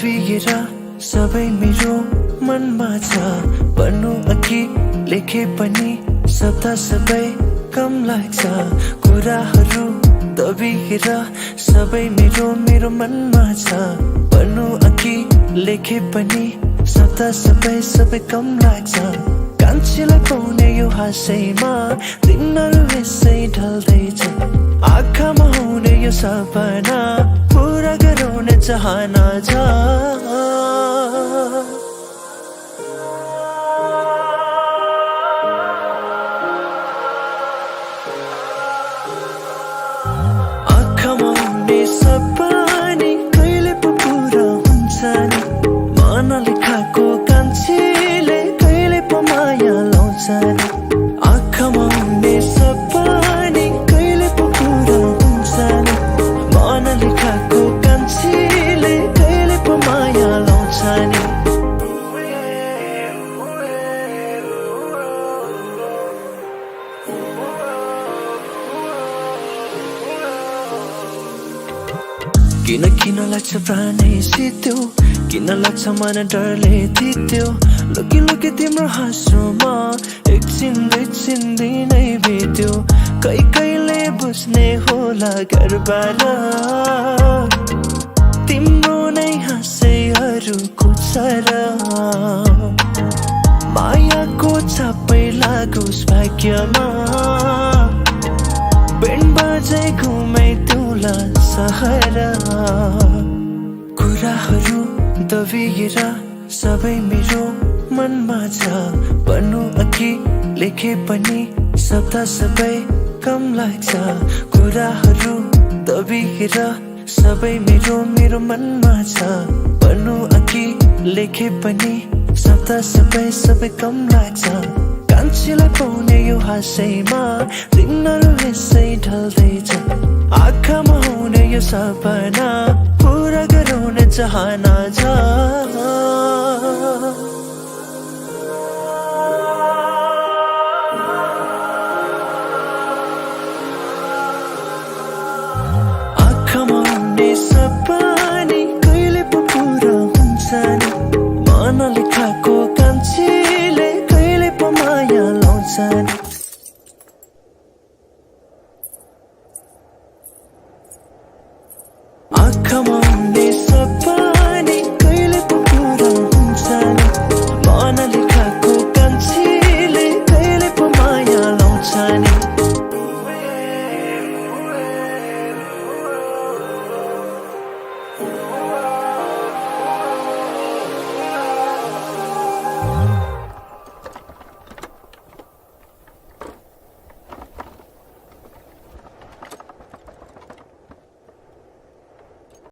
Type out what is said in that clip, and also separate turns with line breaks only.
दबिएर सबै मेरो मनमा छ भन्नु अघि लेखे पनि शब्द सबै कम लाग्छ कुराहरू दबिएर सबै मेरो मनमा छ भन्नु अघि लेखे पनि शब्द सबै कम लाग्छ कान्छीलाई पाउने यो हाँसैमा दिनहरू यसै ढल्दैछ आँखामा हुने यो सपना पुरा गराउने चाहना छ आँखामा हुने सपना कहिले पो पुरा हुन्छ नि मनले खाएको कान्छीले कहिले पो माया लाउँछ नि आँखामा हुने सपना कहिले पो पुरा हुन्छ नि मनले खाएको कान्छीले कहिले पो माया लाउँछ नि किन लाग्छ प्राणै सित्यो किन लाग्छ मन डरले थित्यो लुकी तिम्रो हाँसोमा एकछिन दुईछिन दिनै बित्यो कहिले बुझ्ने होला घरबाट तिम्रो नै हाँसैहरूको छ मायाको छापै लागोस् भाग्यमा बेन बजाइ घुमै तुला सहरा कुराहरू दबिएर सबै मेरो मनमा छ भन्नु अघि लेखे पनि शब्द सबै कम लाग्छ कुराहरू दबिएर सबै मेरो मनमा छ भन्नु अघि लेखे पनि शब्द सबै कम लाग्छ कान्छीलाई पाउने यो हाँसैमा दिनहरू यसै ढल्दैछ आँखामा हुने यो सपना पुरा गराउने चाहना छ